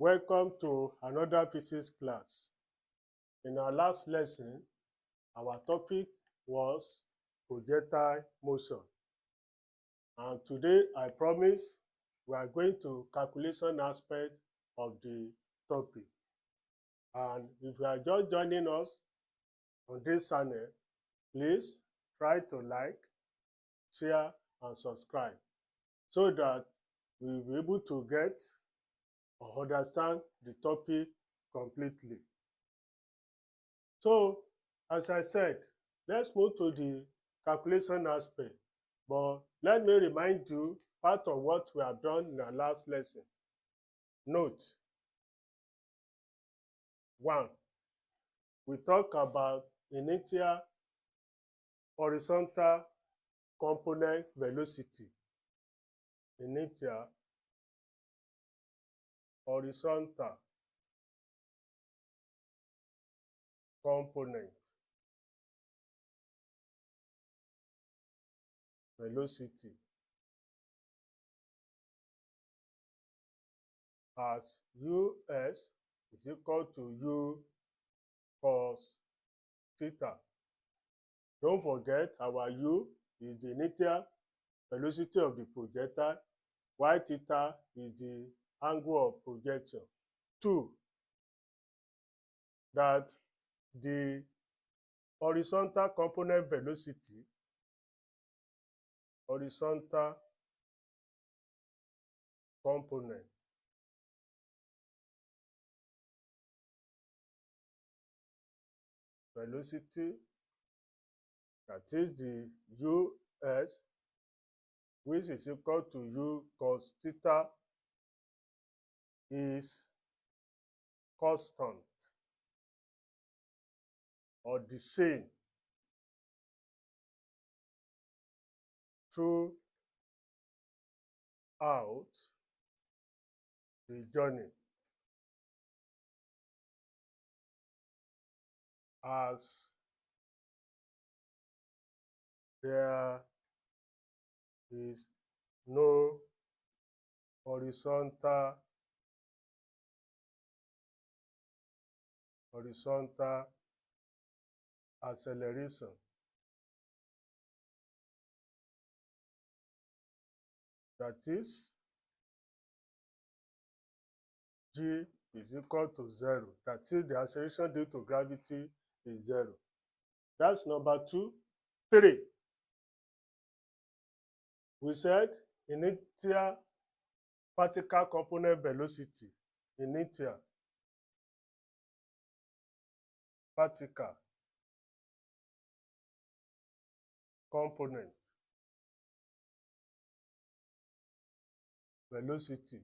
Welcome to another physics class. In our last lesson, our topic was projectile motion. And today, I promise, we are going to calculation aspect of the topic. And if you are just joining us on this channel, please try to like, share, and subscribe so that we will be able to get or understand the topic completely. So, as I said, let's move to the calculation aspect. But let me remind you part of what we have done in our last lesson. Note 1. We talk about initial horizontal component velocity. Initial horizontal component velocity as US is equal to U cos theta. Don't forget, our U is the initial velocity of the projectile, while theta is the angle of projection. 2. That the horizontal component velocity, horizontal component velocity, that is the US, which is equal to U cos theta, is constant or the same throughout the journey as there is no horizontal acceleration. That is, G is equal to 0. That is, the acceleration due to gravity is 0. That's number 2. 3. We said initial particle component velocity. Initial particle component velocity,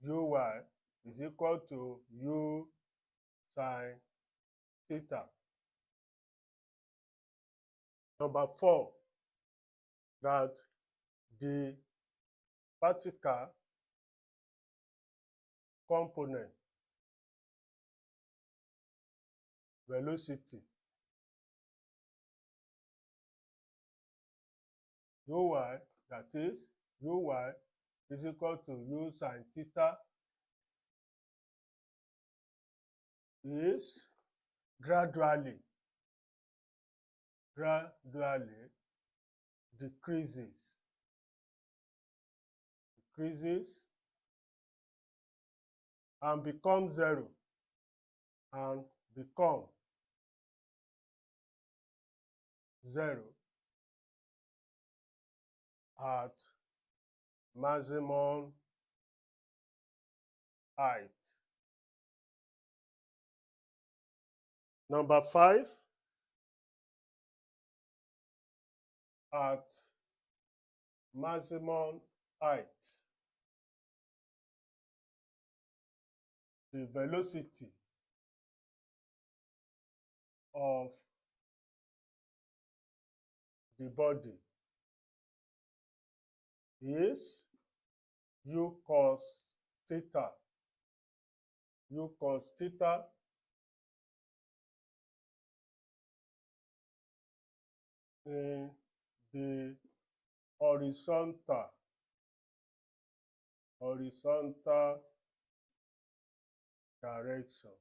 Uy is equal to U sin theta. Number 4, that the particle component velocity, Uy, that is, Uy is equal to U sin theta, is gradually decreases and becomes 0 and become 0 at maximum height. Number 5, at maximum height, the velocity of the body is U cos theta. U cos theta in the horizontal horizontal direction.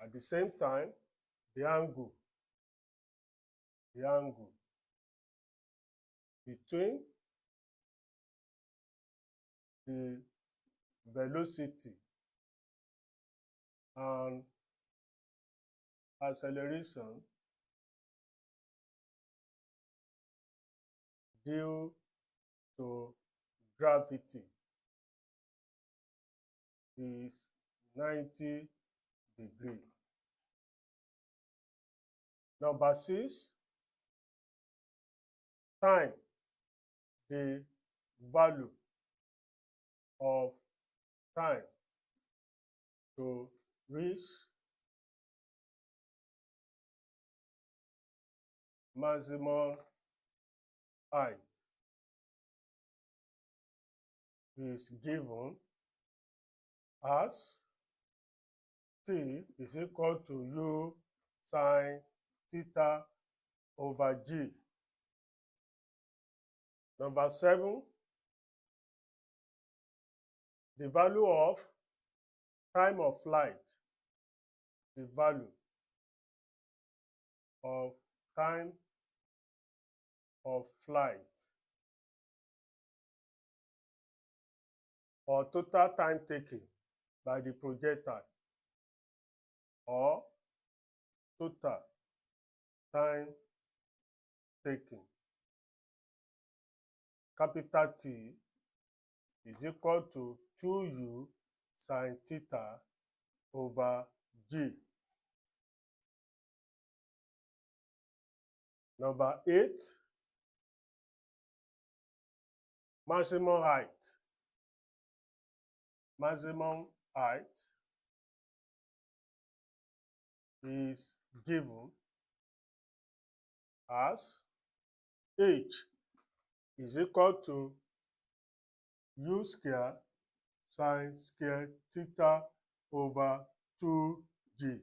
At the same time, the angle between the velocity and acceleration due to gravity is 90 degrees. Number 6, time the value of time to reach maximum height is given as T is equal to U sine theta over G. Number 7, the value of time of flight, the value of time of flight, or total time taken by the projectile, or total time taken. Capital T is equal to 2U sine theta over G. Number 8, maximum height. Maximum height is given as H is equal to U square sine square theta over 2G.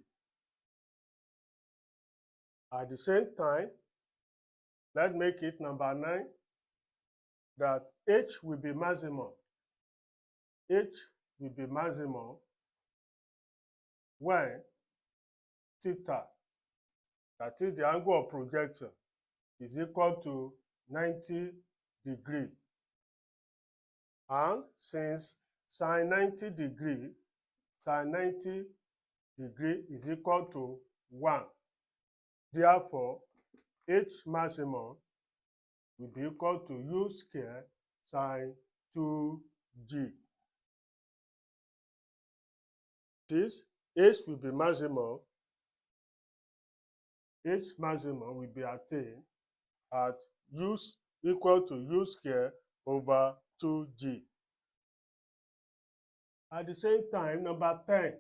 At the same time, let's make it number 9, that H will be maximum. H will be maximum when theta, that is the angle of projection, is equal to 90 degrees. And since sine 90 degrees is equal to 1, therefore H maximum will be equal to U square sine 2G. This H will be maximum. H maximum will be attained at U equal to U square over 2G. At the same time, number 10,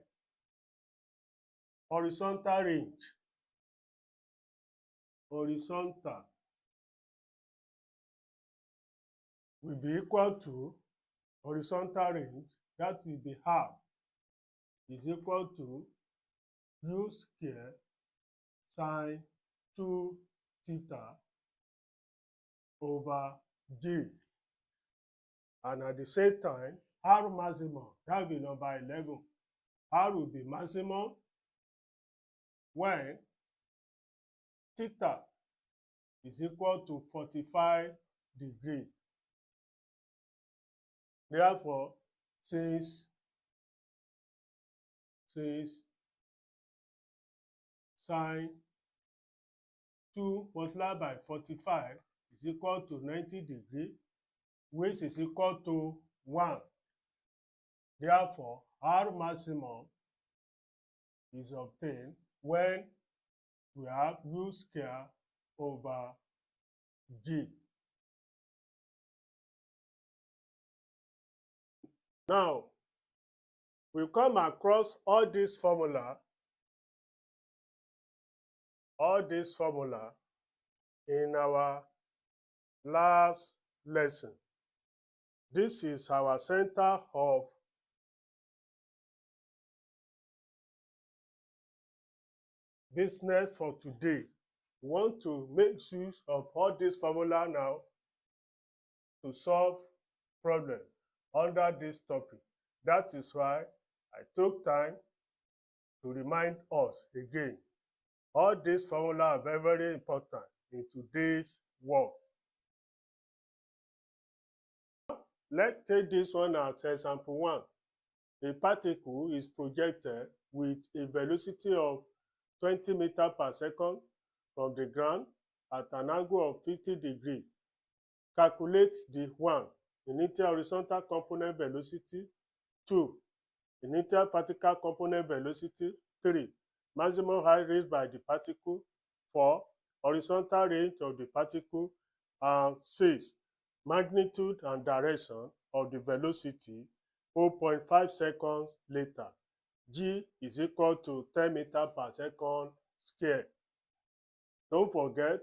horizontal range. Horizontal will be equal to horizontal range, that will be half, is equal to U square sine 2 theta over G. And at the same time, R maximum, that will be number 11. R will be maximum when theta is equal to 45 degrees. Therefore, since sine 2 multiplied by 45 is equal to 90 degrees, which is equal to 1. Therefore, R maximum is obtained when we have U square over G. Now, we come across all these formula in our last lesson. This is our center of business for today. we want to make use of all this formula now to solve problem under this topic. That is why I took time to remind us again. All these formula are very, very important in today's world. Let's take this one as example 1. A particle is projected with a velocity of 20 meters per second from the ground at an angle of 50 degrees. Calculate the 1. Initial horizontal component velocity. 2. Initial vertical component velocity. 3. Maximum height reached by the particle. 4. Horizontal range of the particle. And 6. Magnitude and direction of the velocity 0.5 seconds later. G is equal to 10 meters per second squared. Don't forget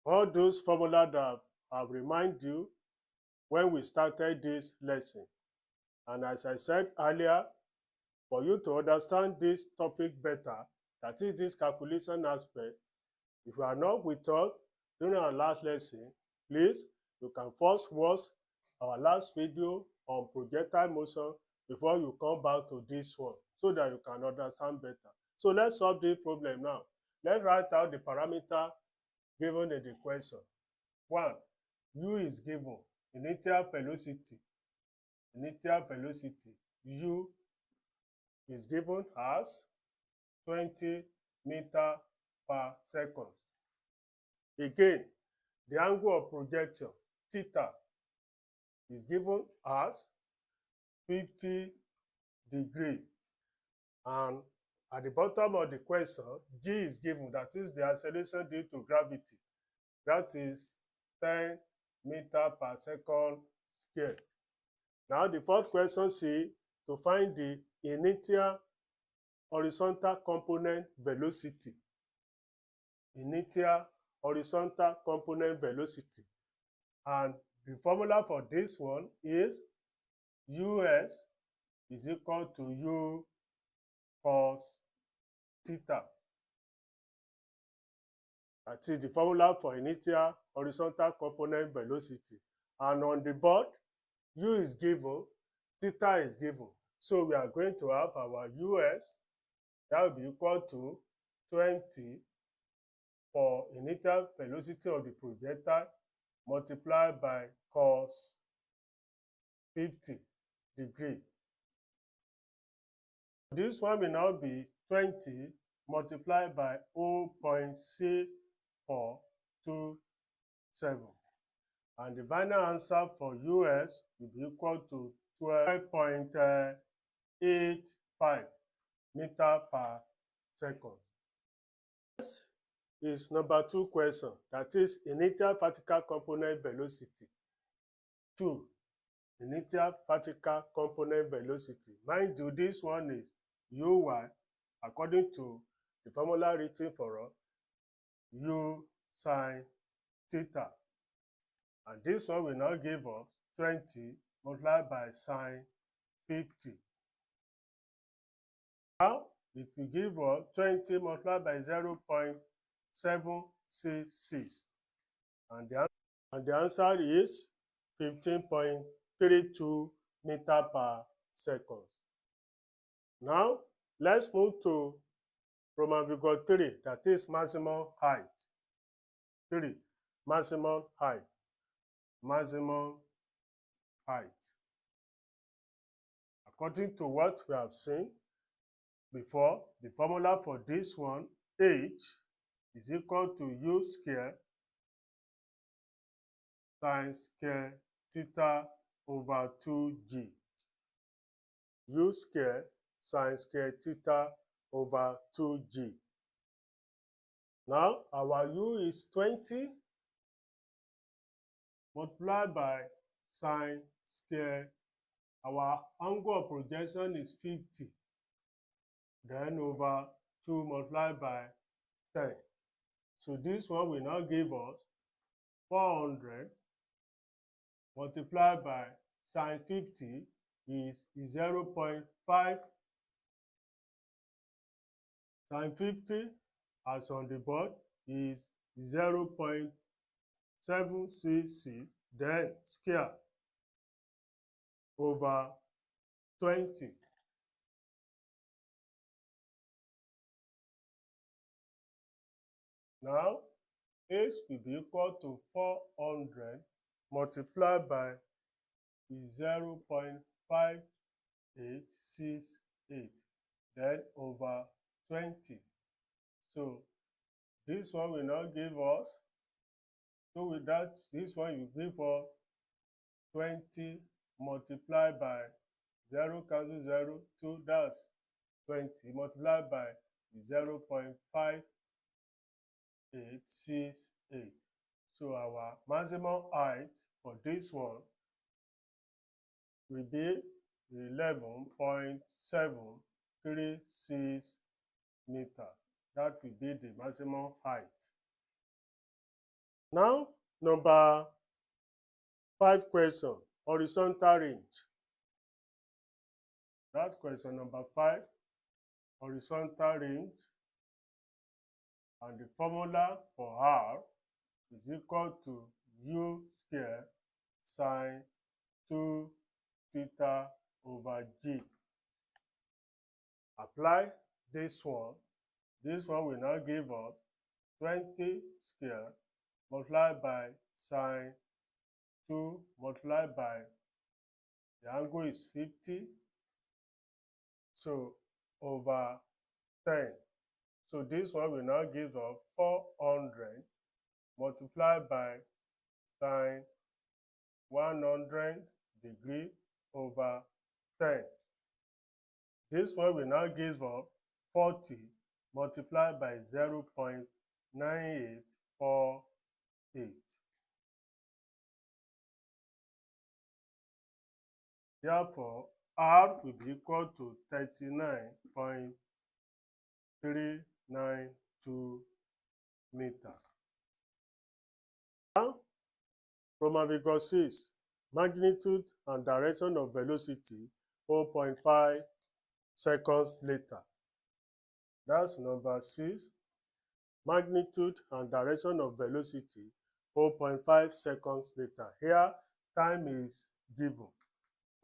all those formulas that I've reminded you when we started this lesson. And as I said earlier, for you to understand this topic better, that is this calculation aspect, if you are not with us during our last lesson, please, you can first watch our last video on projectile motion before you come back to this one so that you can understand better. So let's solve this problem now. Let's write out the parameter given in the question. 1. U is given. Initial velocity. U is given as 20 meters per second. Again, the angle of projection, theta, is given as 50 degrees. And at the bottom of the question, G is given, that is the acceleration due to gravity. That is 10 meters per second squared. Now the fourth question says to find the initial horizontal component velocity. Initial horizontal component velocity. And the formula for this one is US is equal to U cos theta. That is the formula for initial horizontal component velocity. And on the board, U is given, theta is given. So we are going to have our US, that will be equal to 20 for initial velocity of the projectile multiplied by cos 50 degrees. This one will now be 20 multiplied by 0.6427. And the final answer for US will be equal to 12.85 meters per second. This is number 2 question, that is initial vertical component velocity. 2. Initial vertical component velocity. Mind you, this one is UY according to the formula written for us, U sin theta. And this one will now give us 20 multiplied by sin 50. Now, it will give us 20 multiplied by 0.766. And the answer is 15.32 meters per second. Now, let's move to Roman figure 3, that is maximum height. 3. Maximum height. Maximum height. According to what we have seen before, the formula for this one, H, is equal to U squared sin square theta over 2G. U squared sin square theta over 2G. Now, our U is 20 multiplied by sin square. Our angle of projection is 50. Then over 2 multiplied by 10. So this one will now give us 400 multiplied by sin 50 is 0.5. Sin 50 as on the board is 0.766, then square over 20. Now, H will be equal to 400 multiplied by 0.5868, then over 20. So this one will now give us, so with that, this one will give us 20 multiplied by 0 cancel 0, 2, that's 20 multiplied by 0.5868. So our maximum height for this one will be 11.736 meters. That will be the maximum height. Now, number 5 question, horizontal range. That's question number 5, horizontal range. And the formula for R is equal to U square sine 2 theta over G. Apply this one. This one will now give us 20 square multiplied by sine 2 multiplied by, the angle is 50, so over 10. So this one will now give us 400 multiplied by sine 100 degree over 10. This one will now give us 40 multiplied by 0.9848. Therefore, R will be equal to 39.392 meters. Now, Roman figure 6, magnitude and direction of velocity 0.5 seconds later. That's number 6, magnitude and direction of velocity 0.5 seconds later. Here, time is given,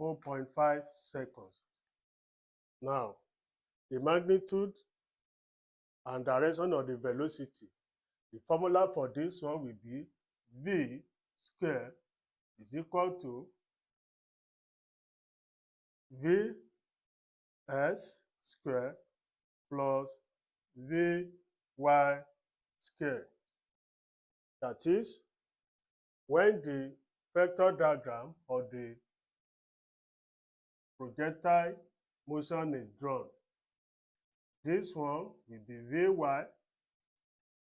0.5 seconds. Now, the magnitude and direction of the velocity, the formula for this one will be V square is equal to Vs square plus Vy square. That is, when the vector diagram or the projectile motion is drawn, this one will be Vy,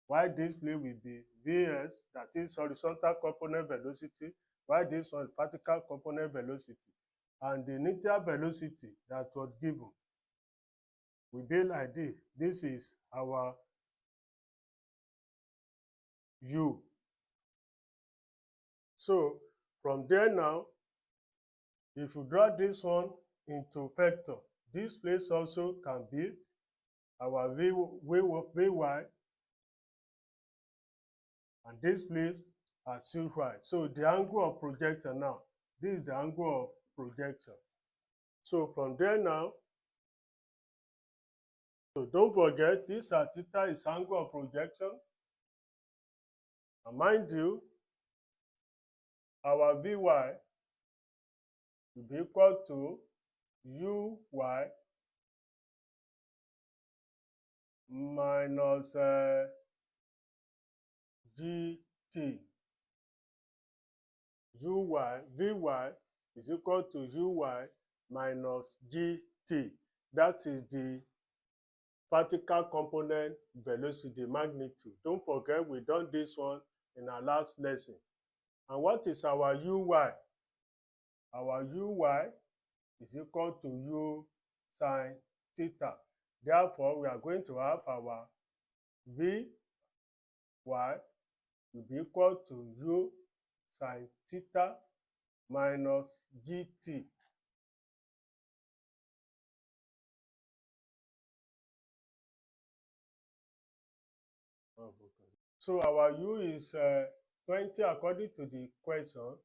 while this plane will be Vs, that is horizontal component velocity, while this one is vertical component velocity. And the initial velocity that was given will be like this. This is our U. So from there now, if you draw this one into vector, this place also can be our Vy, and this place as Uy. So the angle of projection now, this is the angle of projection. So from there now, so don't forget, this theta is angle of projection. And mind you, our Vy will be equal to Uy minus Gt. Vy is equal to Uy minus Gt. That is the vertical component velocity, magnitude. Don't forget, we done this one in our last lesson. And what is our Uy? Our Uy is equal to U sine theta. Therefore, we are going to have our Vy will be equal to U sine theta minus Gt. So our u is 20 according to the question.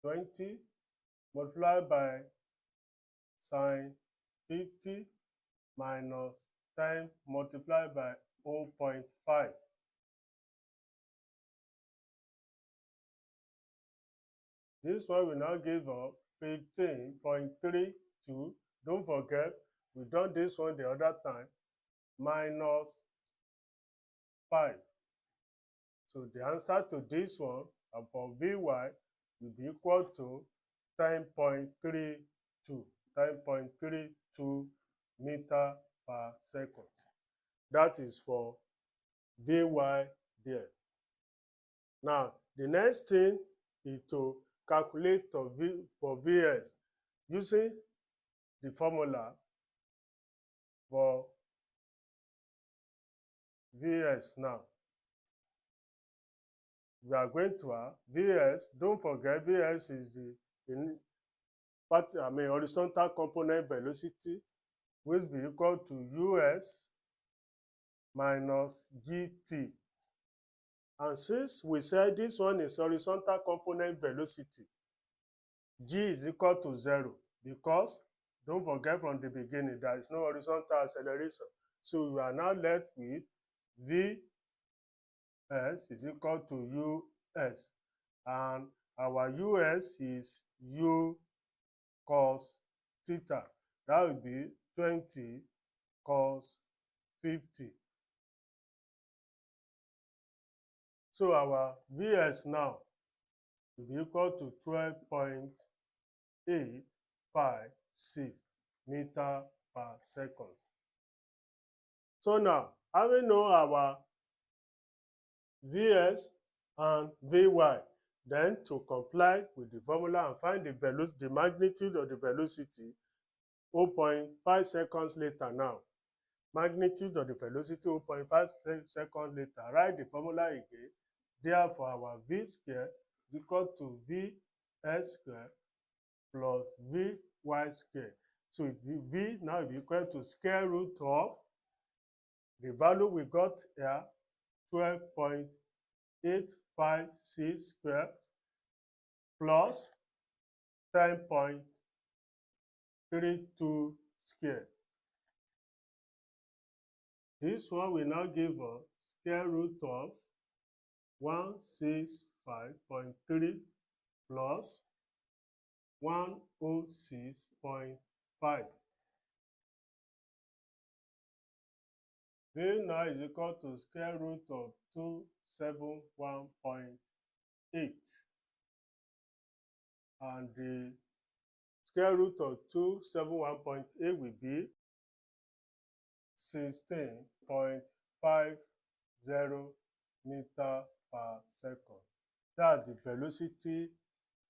20 multiplied by sine 50 minus 10 multiplied by 0.5. This one will now give us 15.32. Don't forget, we done this one the other time, minus 5. So the answer to this one for Vy will be equal to 10.32. 10.32 meter per second. That is for Vy there. Now, the next thing is to calculate for Vs using the formula for Vs now. We are going to have Vs. Don't forget, Vs is the horizontal component velocity, which will be equal to Us minus Gt. And since we said this one is horizontal component velocity, G is equal to 0 because don't forget from the beginning there is no horizontal acceleration. So we are now left with Vs is equal to Us, and our Us is U cos theta. That will be 20 cos 50. So our Vs now will be equal to 12.856 meter per second. So now, having known our Vs and Vy, then to comply with the formula and find the magnitude of the velocity 0.5 seconds later now. Magnitude of the velocity 0.5 seconds later. Write the formula again. Therefore, our V square is equal to Vs square plus Vy square. So V now will be equal to square root of the value we got here, 12.856 square plus 10.32 square. This one will now give us square root of 165.3 plus 106.5. V now is equal to square root of 271.8. And the square root of 271.8 will be 16.50 meter per second. That's the velocity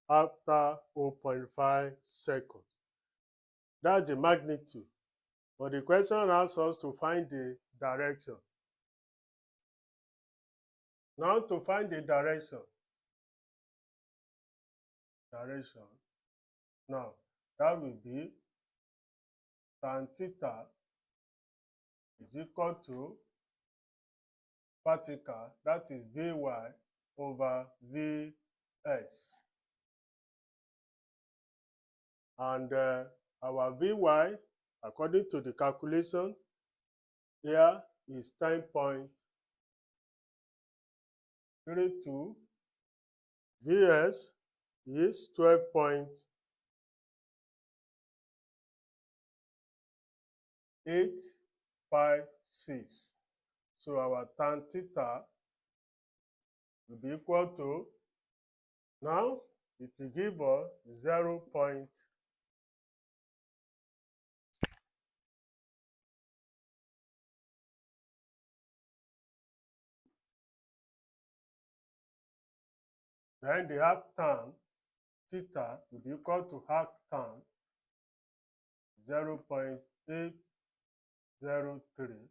after 0.5 seconds. That's the magnitude. But the question asks us to find the direction. Now to find the direction. Now that will be tan theta is equal to vertical, that is Vy over Vs. And our Vy, according to the calculation, here is 10.32. Vs is 12.856. So our tan theta will be equal to, now it will give us 0. Then the half tan theta will be equal to half tan 0.803.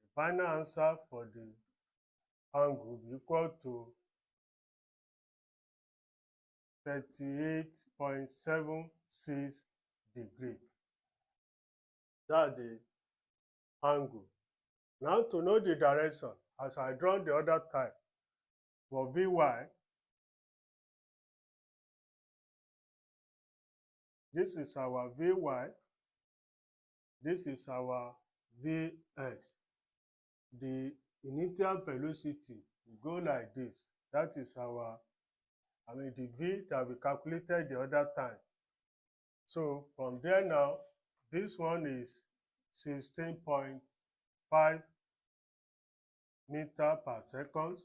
The final answer for the angle will be equal to 38.76 degrees. That's the angle Now to know the direction, as I draw the other type for Vy, this is our Vy, this is our Vs. The initial velocity will go like this. That is our, the V that we calculated the other time. So from there now, this one is 16.5 meter per second,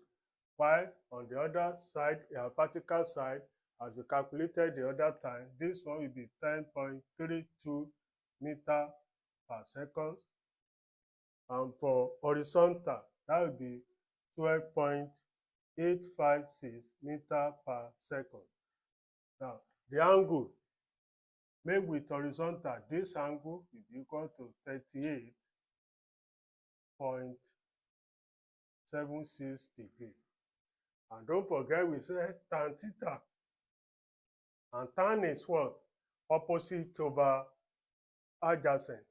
while on the other side, vertical side, as we calculated the other time, this one will be 10.32 meter per second. And for horizontal, that will be 12.856 meter per second. Now, the angle made with horizontal, this angle will be equal to 38.76 degrees. And don't forget, we say tan theta. And tan is what? Opposite over adjacent.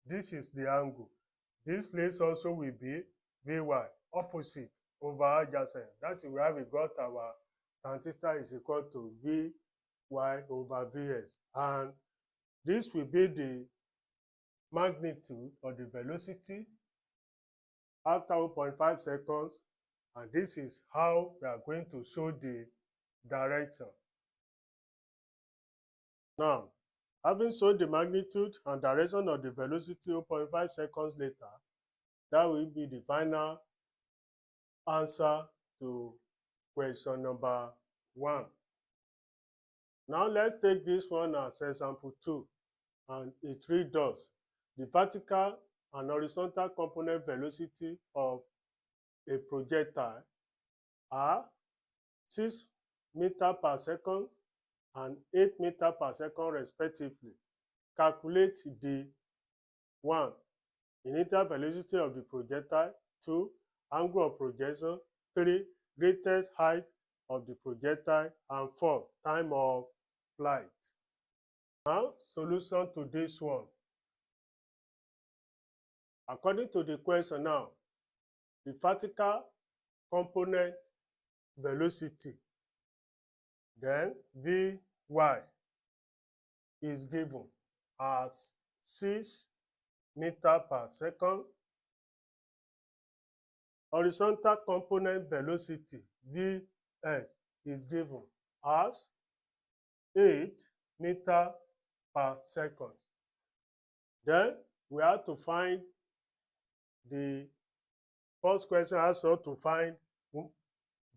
This is the angle. This place also will be Vy, opposite over adjacent. That is where we got our tan theta is equal to Vy over Vs. And this will be the magnitude or the velocity after 0.5 seconds. And this is how we are going to show the direction. Now, having shown the magnitude and direction of the velocity 0.5 seconds later, that will be the final answer to question number 1. Now let's take this one as example 2, and it reads thus: the vertical and horizontal component velocity of a projectile are 6 meters per second and 8 meters per second respectively. Calculate the 1. Initial velocity of the projectile, 2. Angle of projection, 3. Greatest height of the projectile, and 4. Time of flight. Now, solution to this one. According to the question now, the vertical component velocity, then Vy, is given as 6 meters per second. Horizontal component velocity, Vs, is given as 8 meters per second. Then we have to find the first question, also to find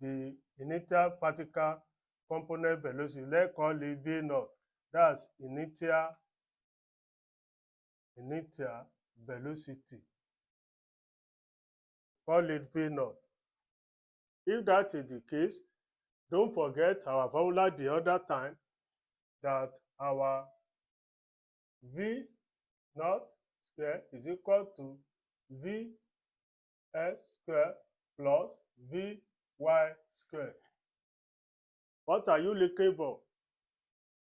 the initial vertical component velocity. Let's call it V0. That's initial velocity. Call it V0. If that is the case, don't forget our formula the other time, that our V0 square is equal to Vs square plus Vy square. What are you looking for?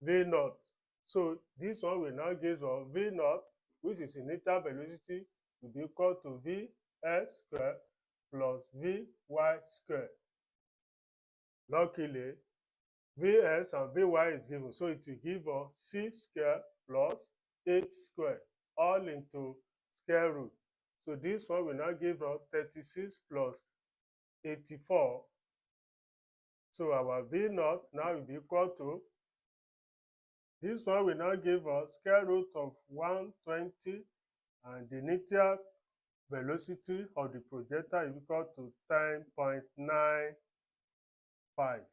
V0. So this one will now give us V0, which is initial velocity, will be equal to Vs square plus Vy square. Luckily, Vs and Vy is given, so it will give us 6 square plus 8 square, all into square root. So this one will now give us 36 plus 84. So our V0 now will be equal to, this one will now give us square root of 120, and the initial velocity of the projectile is equal to 10.95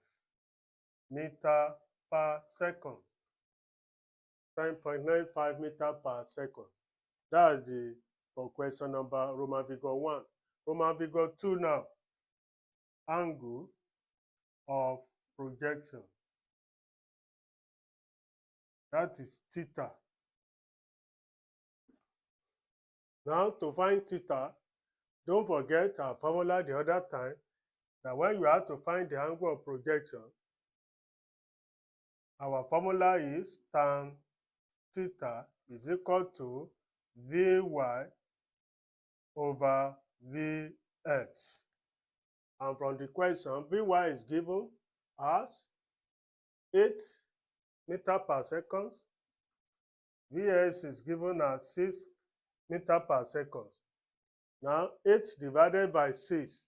meter per second. 10.95 meter per second. That's the for question number Roman figure 1. Roman figure 2 now. Angle of projection. That is theta. Now to find theta, don't forget our formula the other time, that when you have to find the angle of projection, our formula is tan theta is equal to Vy over Vx. And from the question, Vy is given as 8 meters per second. Vx is given as 6 meters per second. Now, 8 divided by 6.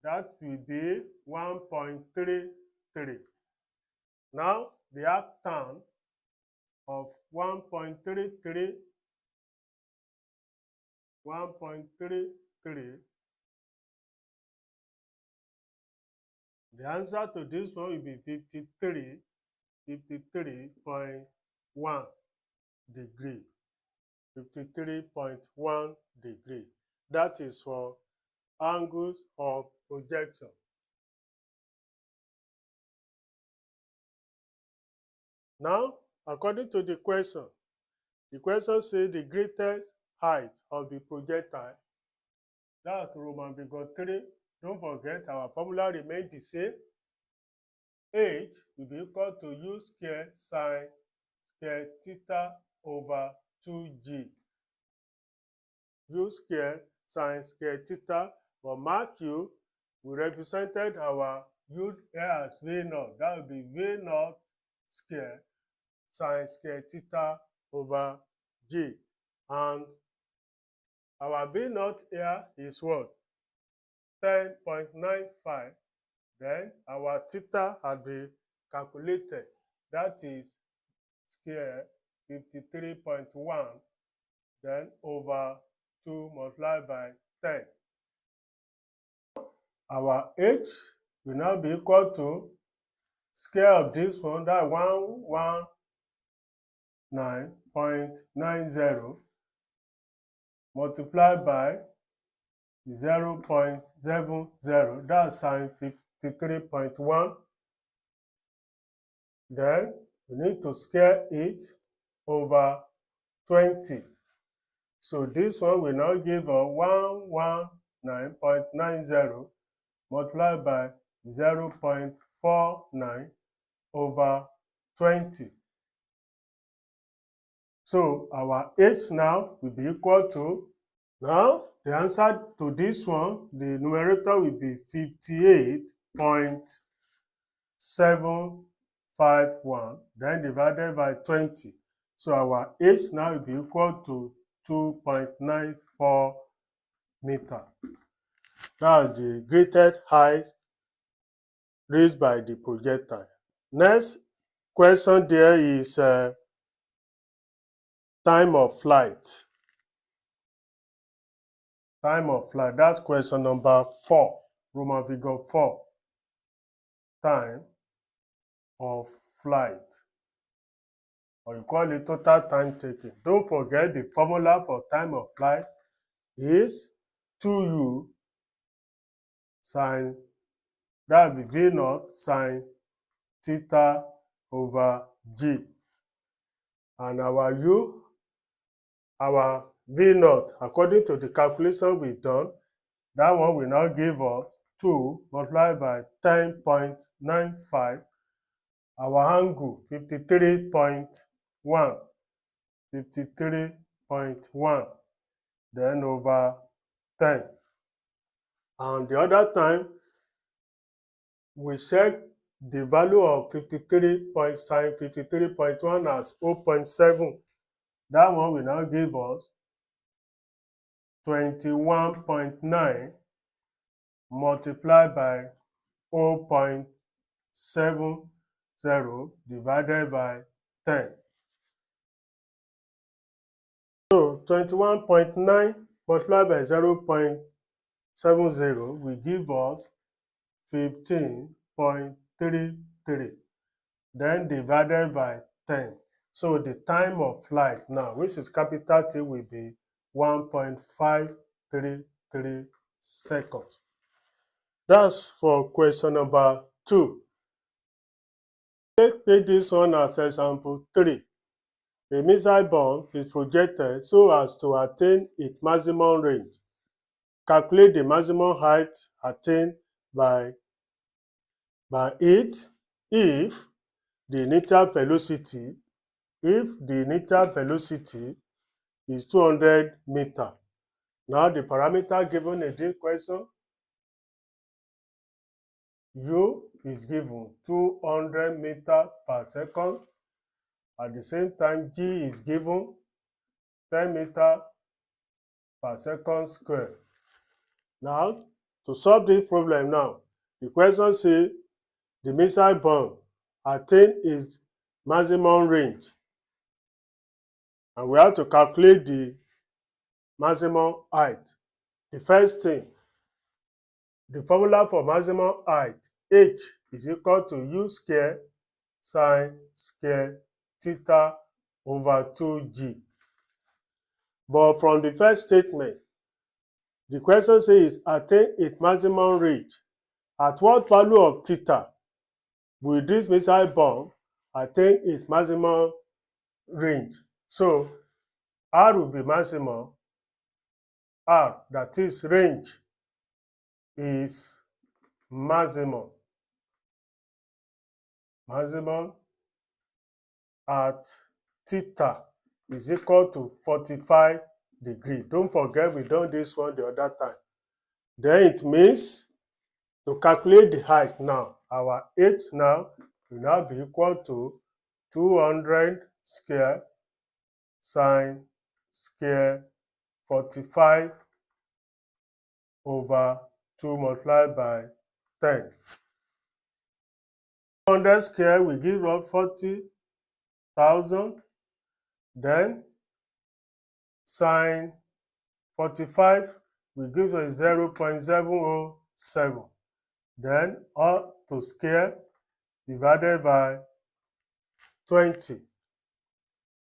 That will be 1.33. Now, the arc time of 1.33, the answer to this one will be 53.1 degree. 53.1 degree. That is for angles of projection. Now, according to the question says the greatest height of the projectile. That's Roman figure 3. Don't forget, our formula remains the same. H will be equal to U squared sine squared theta over 2G. U squared sine squared theta. For mark U, we represented our U as V0. That will be V0 squared sine squared theta over G. And our V0 here is what? 10.95. Then our theta had been calculated. That is square 53.1. Then over 2 multiplied by 10. Our H will now be equal to square of this one, that 119.90 multiplied by 0.70, that's sine 53.1. Then we need to scale it over 20. So this one will now give us 119.90 multiplied by 0.49 over 20. So our H now will be equal to, now the answer to this one, the numerator will be 58.751, then divided by 20. So our H now will be equal to 2.94 meters. That's the greatest height reached by the projectile. Next question there is time of flight. Time of flight, that's question number 4, Roman figure 4. Time of flight, or you call it total time taken. Don't forget the formula for time of flight is 2u sine, that will be V0 sine theta over G. And our u, our V0, according to the calculation we've done, that one will now give us 2 multiplied by 10.95. Our angle, 53.1. 53.1. Then over 10. And the other time, we check the value of 53.1 as 0.7. That one will now give us 21.9 multiplied by 0.70 divided by 10. So 21.9 multiplied by 0.70 will give us 15.33. Then divided by 10. So the time of flight now, which is capital T, will be 1.533 seconds. That's for question number 2. Let's take this one as example 3. A missile bomb is projected so as to attain its maximum range. Calculate the maximum height attained by it if the initial velocity if the initial velocity is 200 meters. Now the parameter given in this question, u is given 200 meters per second. At the same time, g is given 10 meters per second square. Now, to solve this problem now, the question says the missile bomb attained its maximum range, and we have to calculate the maximum height. The first thing, the formula for maximum height, h is equal to u square sine square theta over 2g. But from the first statement, the question says attain its maximum range. At what value of theta will this missile bomb attain its maximum range? So r will be maximum, r, that is range, is maximum at theta is equal to 45 degrees. Don't forget we done this one the other time. Then it means to calculate the height now, our h now will now be equal to 200 square sine square 45 over 2 multiplied by 10. 200 square will give us 40,000. Then sine 45 will give us 0.707. Then all to square divided by 20.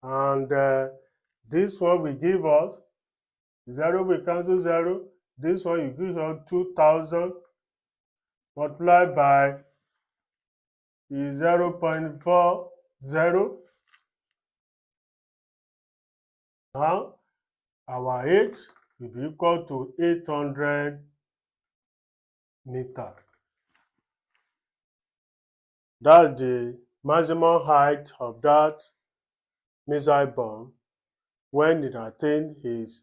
And this one will give us 0 will cancel 0. This one will give us 2,000 multiplied by 0.40. Now our h will be equal to 800 meters. That's the maximum height of that missile bomb when it attained its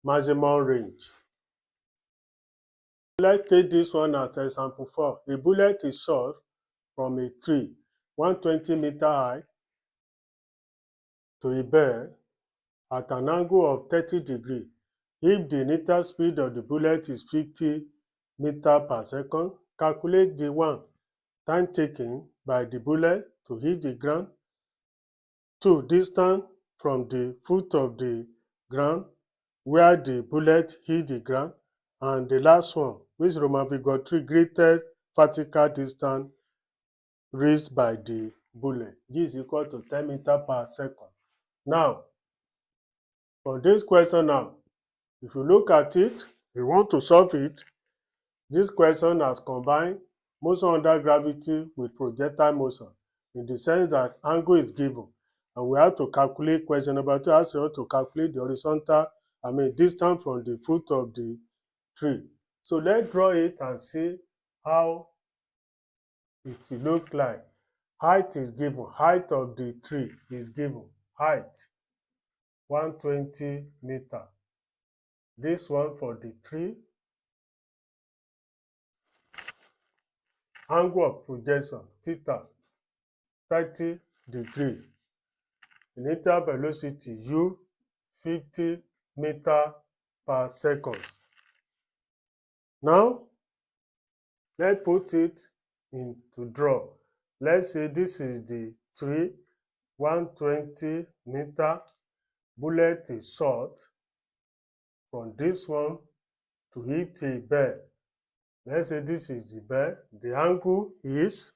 maximum range. Let's take this one as example 4. A bullet is shot from a tree 120 meters high to a bird at an angle of 30 degrees. If the initial speed of the bullet is 50 meters per second, calculate the time taken by the bullet to hit the ground. 2. Distance from the foot of the ground where the bullet hit the ground. And the last one, which Roman figure 3, greatest vertical distance reached by the bullet. This is equal to 10 meters per second. Now, for this question now, if you look at it, we want to solve it. This question has combined motion under gravity with projectile motion in the sense that angle is given, and we have to calculate question number 2 has to calculate the horizontal, distance from the foot of the tree. So let's draw it and see how it will look like. Height is given. Height of the tree is given. Height 120 meters. This one for the tree. Angle of projection theta 30 degrees. Initial velocity u 50 meters per second. Now let's put it into draw. Let's say this is the tree, 120 meters. Bullet is shot from this one to hit a bird. Let's say this is the bird. The angle is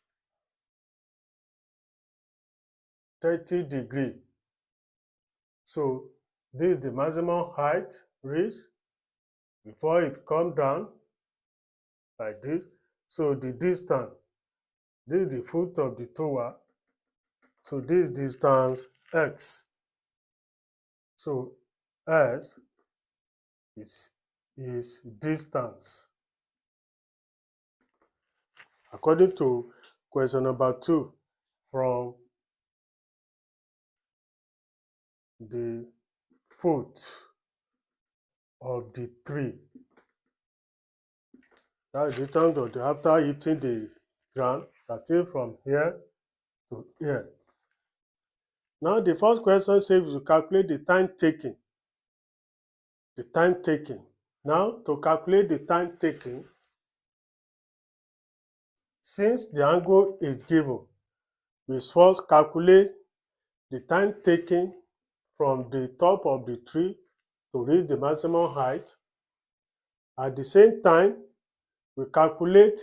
30 degrees. So this is the maximum height reached before it comes down like this. So the distance, this is the foot of the tower. So this distance x. So s is distance. According to question number 2 from the foot of the tree. That is the distance of the after hitting the ground, that is from here to here. Now the first question says to calculate the time taken. The time taken. Now to calculate the time taken, since the angle is given, we first calculate the time taken from the top of the tree to reach the maximum height. At the same time, we calculate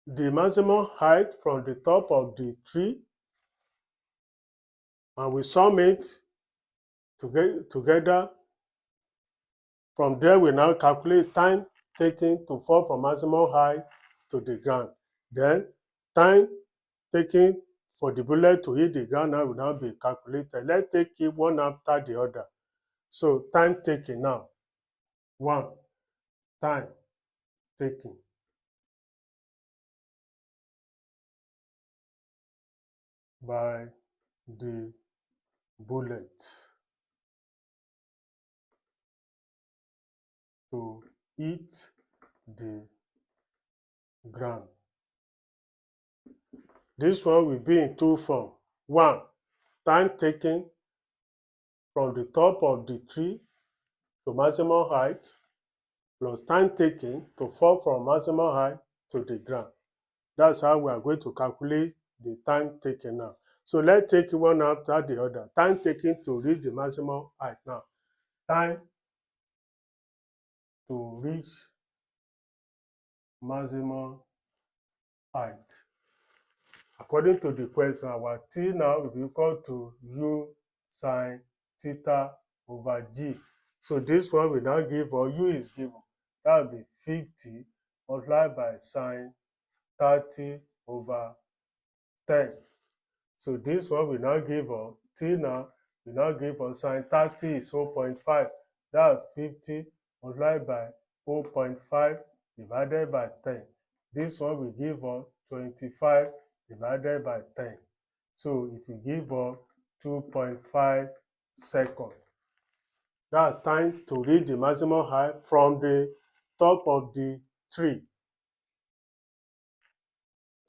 the maximum height from the top of the tree and we sum it together. From there, we now calculate time taken to fall from maximum height to the ground. Then time taken for the bullet to hit the ground now will now be calculated. Let's take it one after the other. So time taken now. 1. Time taken. By the bullet to hit the ground. This one will be in two forms. 1. Time taken from the top of the tree to maximum height plus time taken to fall from maximum height to the ground. That's how we are going to calculate the time taken now. So let's take one after the other. Time taken to reach the maximum height now. Time to reach maximum height. According to the question, our t now will be equal to u sine theta over g. So this one will now give, or u is given, that will be 50 multiplied by sine 30 over 10. So this one will now give us, t now will now give us sine 30 is 0.5. That's 50 multiplied by 0.5 divided by 10. This one will give us 25 divided by 10. So it will give us 2.5 seconds. That's time to reach the maximum height from the top of the tree.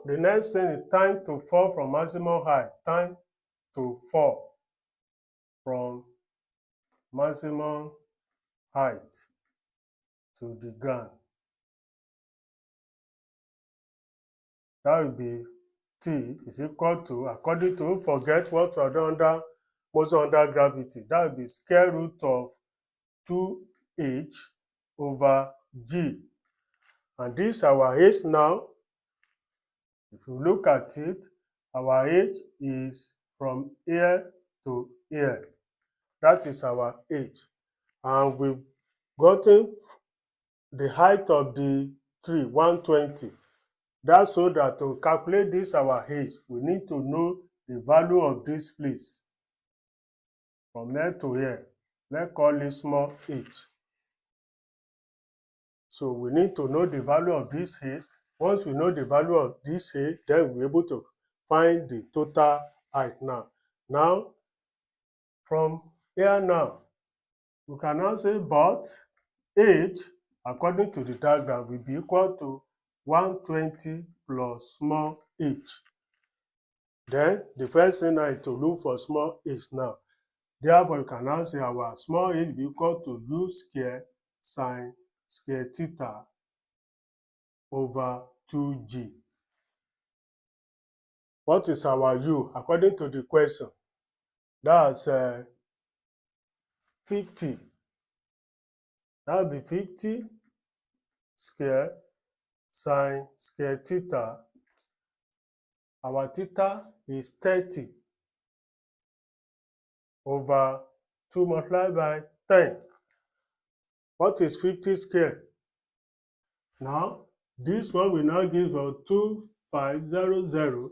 The next thing is time to fall from maximum height. Time to fall from maximum height to the ground. That will be t is equal to, according to, forget what we are doing under motion under gravity. That will be square root of 2h over g. And this our h now. If you look at it, our h is from here to here. That is our h. And we've gotten the height of the tree, 120. That's so that to calculate this our h, we need to know the value of this place. From here to here, let's call it small h. So we need to know the value of this h. Once we know the value of this h, then we'll be able to find the total height now. Now, from here now, we can now say, but h, according to the diagram, will be equal to 120 plus small h. Then the first thing now is to look for small h now. Therefore, you can now say our small h will be equal to u square sine square theta over 2g. What is our u? According to the question, that's 50. That will be 50 square sine square theta. Our theta is 30 over 2 multiplied by 10. What is 50 square? Now, this one will now give us 2500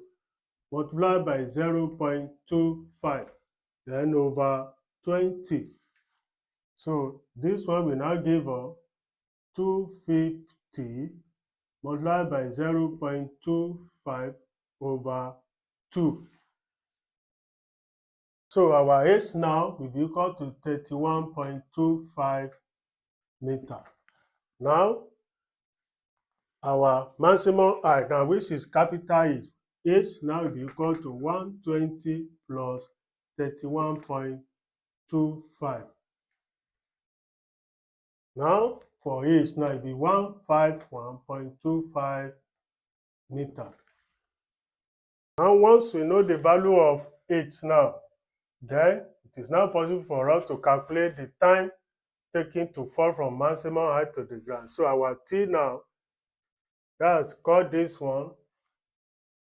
multiplied by 0.25, then over 20. So this one will now give us 250 multiplied by 0.25 over 2. So our h now will be equal to 31.25 meter. Now, our maximum height, now which is capital H, h now will be equal to 120 plus 31.25. Now, for h now, it will be 151.25 meter. Now, once we know the value of h now, then it is now possible for us to calculate the time taken to fall from maximum height to the ground. So our t now, that's called this one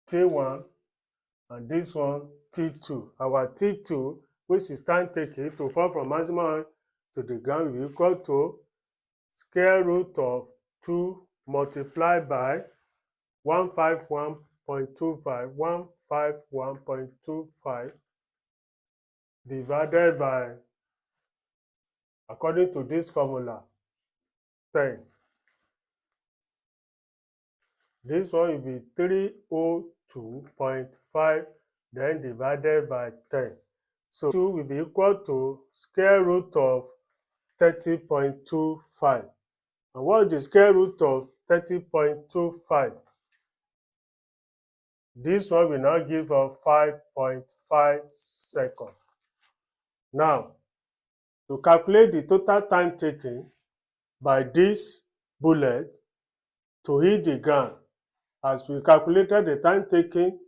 t1 and this one t2. Our t2, which is time taken to fall from maximum height to the ground, will be equal to square root of 2 multiplied by 151.25 divided by, according to this formula, 10. This one will be 302.5, then divided by 10. So 2 will be equal to square root of 30.25. And what is the square root of 30.25? This one will now give us 5.5 seconds. Now, to calculate the total time taken by this bullet to hit the ground, as we calculated the time taken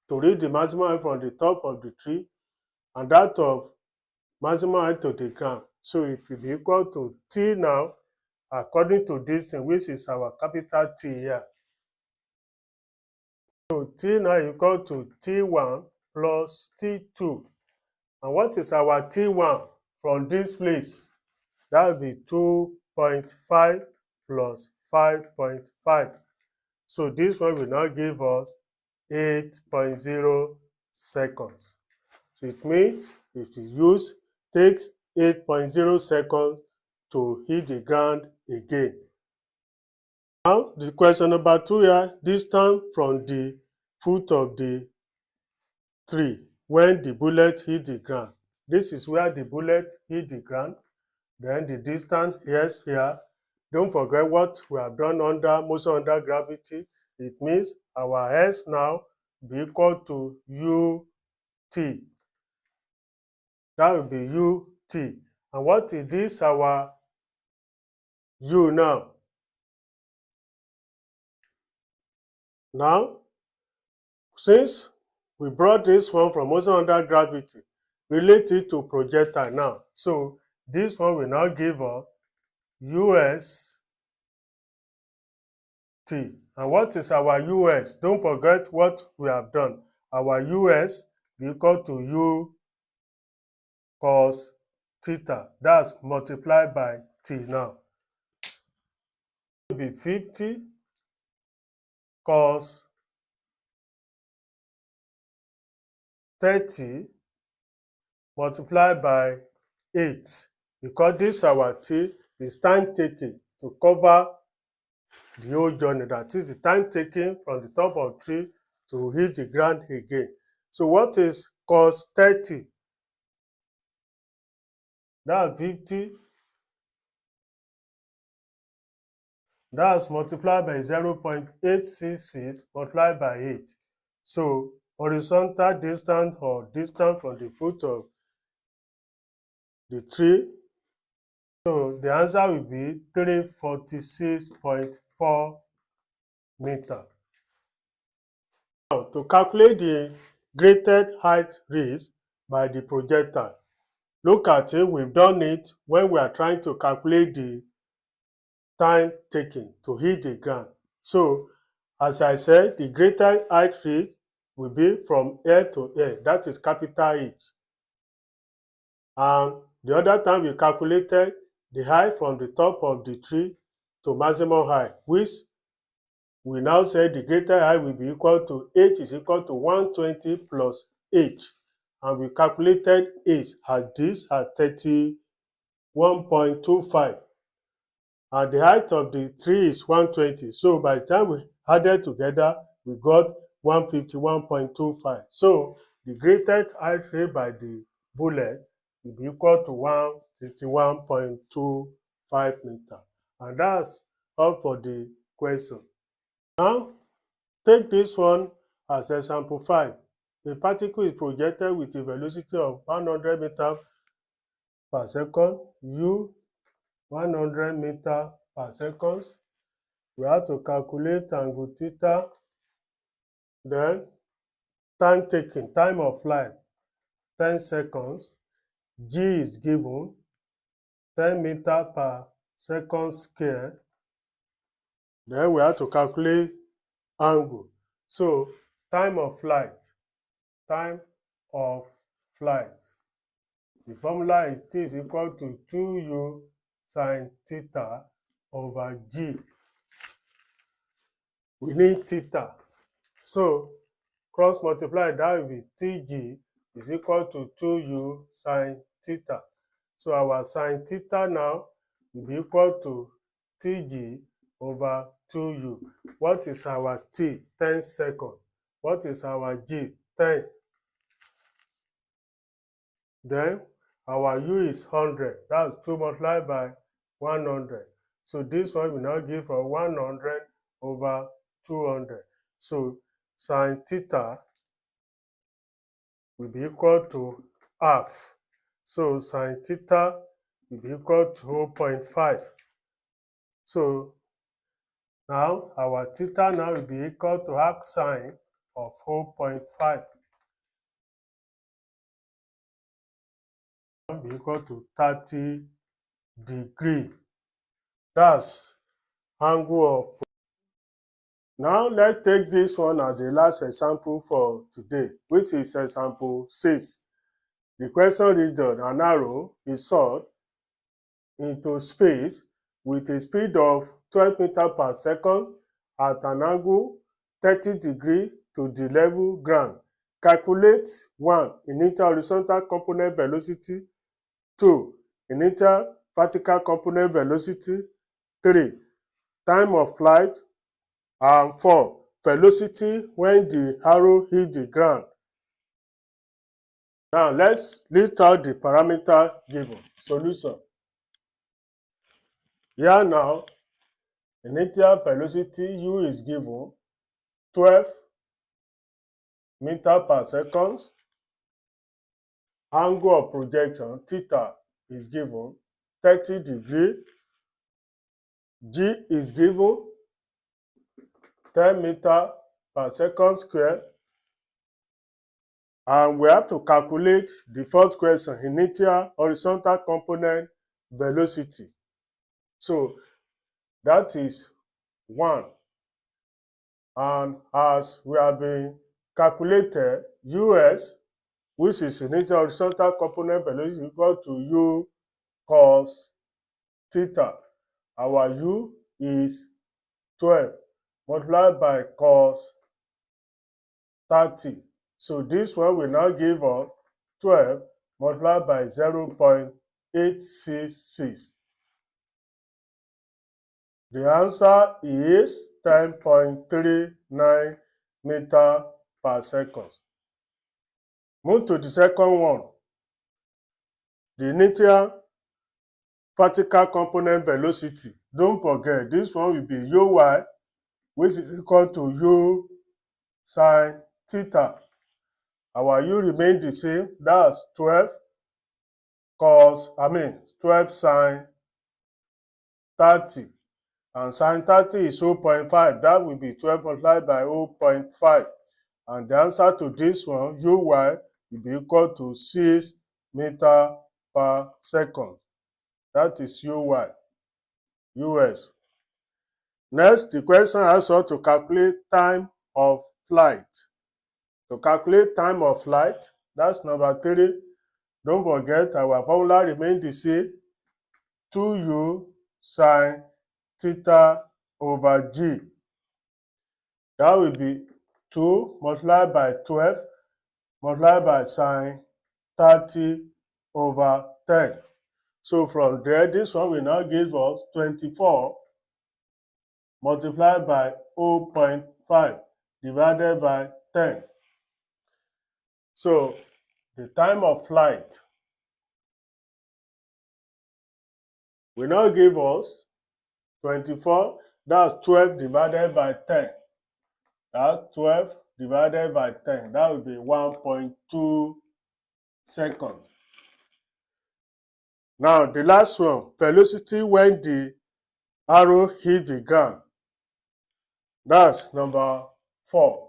to reach the maximum height from the top of the tree and that of maximum height to the ground. So it will be equal to T now, according to this thing, which is our capital T here. So T now is equal to T1 plus T2. And what is our T1 from this place? That will be 2.5 plus 5.5. So this one will now give us 8.0 seconds. So it means if you takes 8.0 seconds to hit the ground again. Now, the question number 2 here, distance from the foot of the tree when the bullet hit the ground. This is where the bullet hit the ground. Then the distance here. Don't forget what we have done under motion under gravity. It means our s now be equal to ut. That will be ut. And what is this our u now? Now, since we brought this one from motion under gravity, relate it to projectile now. So this one will now give us us t. And what is our us? Don't forget what we have done. Our us be equal to u cos theta. That's multiplied by t now. It will be 50 cos 30 multiplied by 8. Because this our t is time taken to cover the whole journey. That is the time taken from the top of tree to hit the ground again. So what is cos 30? That's 50. That's multiplied by 0.866 multiplied by 8. So horizontal distance or distance from the foot of the tree. So the answer will be 346.4 meters. Now, to calculate the greatest height reached by the projectile, look at it, we've done it when we are trying to calculate the time taken to hit the ground. So, as I said, the greatest height reached will be from air to air, that is capital H. And the other time we calculated the height from the top of the tree to maximum height, which we now say the greater height will be equal to h is equal to 120 plus h. And we calculated h at this at 31.25. And the height of the tree is 120. So by the time we added together, we got 151.25. So the greatest height raised by the bullet will be equal to 151.25 meters. And that's all for the question. Now, take this one as example 5. A particle is projected with a velocity of 100 meters per second, u 100 meters per second. We have to calculate angle theta, then time taken, time of flight, 10 seconds. G is given 10 meters per second square. Then we have to calculate angle. So time of flight, time of flight. The formula is T is equal to 2u sine theta over G. We need theta. So cross multiply, that will be Tg is equal to 2u sine theta. So our sine theta now will be equal to Tg over 2u. What is our T? 10 seconds. What is our G? 10. Then our u is 100. That's 2 multiplied by 100. So this one will now give us 100 over 200. So sine theta will be equal to half. So sine theta will be equal to 0.5. So now our theta now will be equal to arc sine of 0.5. Will be equal to 30 degrees. That's angle of. Now let's take this one as the last example for today, which is example 6. The question reads that an arrow is shot into space with a speed of 12 meters per second at an angle 30 degrees to the level ground. Calculate 1. Initial horizontal component velocity, 2. Initial vertical component velocity, 3. Time of flight, and 4. Velocity when the arrow hits the ground. Now let's list out the parameter given. Solution. Here now, initial velocity u is given 12 meters per second. Angle of projection theta is given 30 degrees. G is given 10 meters per second square. And we have to calculate the first question, initial horizontal component velocity. So that is 1. And as we have been calculated, US, which is initial horizontal component velocity, equal to u cos theta. Our u is 12 multiplied by cos 30. So this one will now give us 12 multiplied by 0.866. The answer is 10.39 meters per second. Move to the second one. The initial vertical component velocity. Don't forget, this one will be uy, which is equal to u sine theta. Our u remains the same. That's 12 sine 30. And sine 30 is 0.5. That will be 12 multiplied by 0.5. And the answer to this one, uy, will be equal to 6 meters per second. That is uy, us. Next, the question asks us to calculate time of flight. To calculate time of flight, that's number 3. Don't forget, our formula remains the same. 2u sine theta over g. That will be 2 multiplied by 12 multiplied by sine 30 over 10. So from there, this one will now give us 24 multiplied by 0.5 divided by 10. So the time of flight will now give us 24. That's 12 divided by 10. That's 12 divided by 10. That will be 1.2 seconds. Now the last one, velocity when the arrow hit the ground. That's number 4.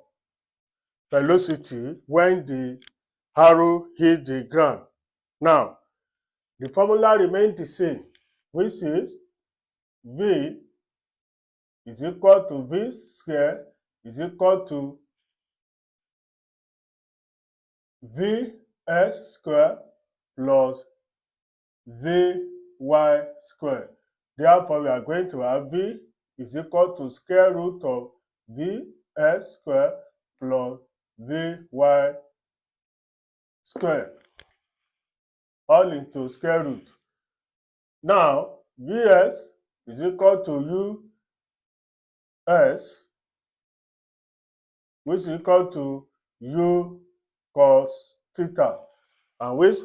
Velocity when the arrow hit the ground. Now, the formula remains the same, which is V is equal to V square is equal to Vs square plus Vy square. Therefore, we are going to have V is equal to square root of Vs square plus Vy square, all into square root. Now, Vs is equal to Us, which is equal to U cos theta, and which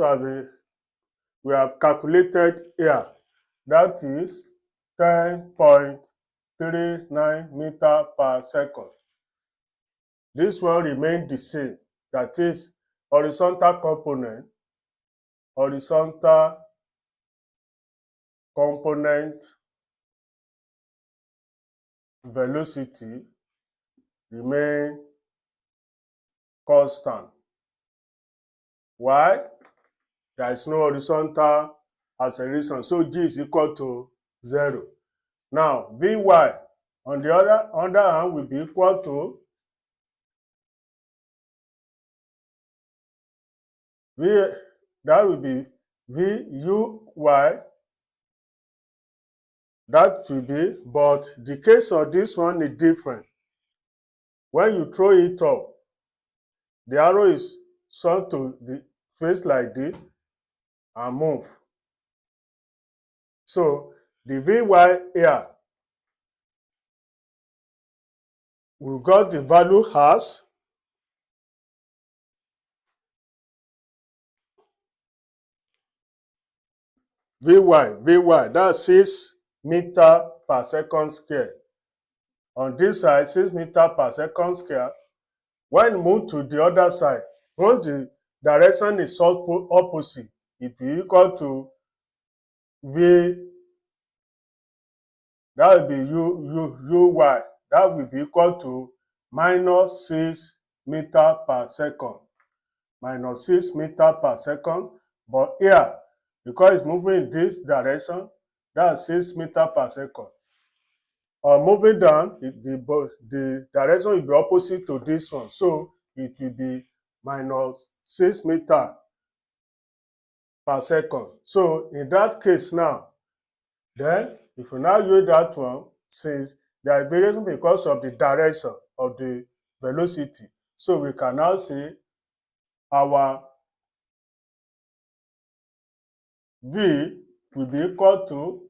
we have calculated here. That is 10.39 meter per second. This one remains the same. That is horizontal component velocity remain constant. Why? There is no horizontal acceleration, so G is equal to 0. Now, Vy on the other hand will be equal to that will be Vuy. That will be, but the case of this one is different. When you throw it up, the arrow is shot to the face like this and move. So the Vy here, we got the value as Vy, that's 6 meter per second square. On this side, 6 meter per second square. When you move to the other side, once the direction is opposite, it will equal to V, that will be Uy. That will be equal to minus 6 meter per second. Minus 6 meter per second. But here, because it's moving in this direction, that's 6 meter per second. Or moving down, the direction will be opposite to this one. So it will be minus 6 meter per second. So in that case now, then if we now use that one, since there is variation because of the direction of the velocity, so we can now say our V will be equal to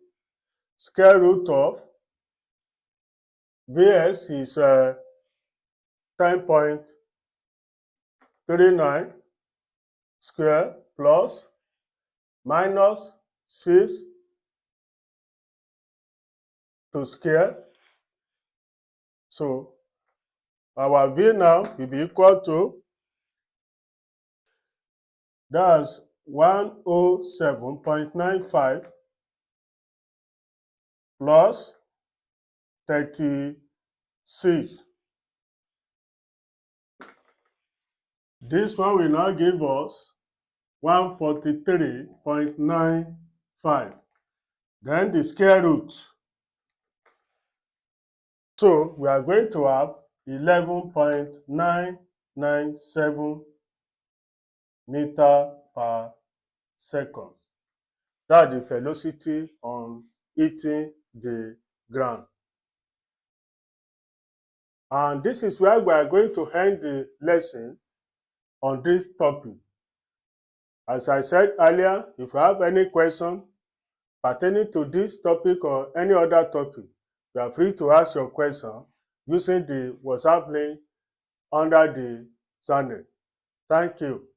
square root of Vs is 10.39 square plus minus 6 to square. So our V now will be equal to, that's 107.95 plus 36. This one will now give us 143.95. Then the square root. So we are going to have 11.997 meter per second. That's the velocity on hitting the ground. And this is where we are going to end the lesson on this topic. As I said earlier, if you have any question pertaining to this topic or any other topic, you are free to ask your question using the WhatsApp link under the channel. Thank you.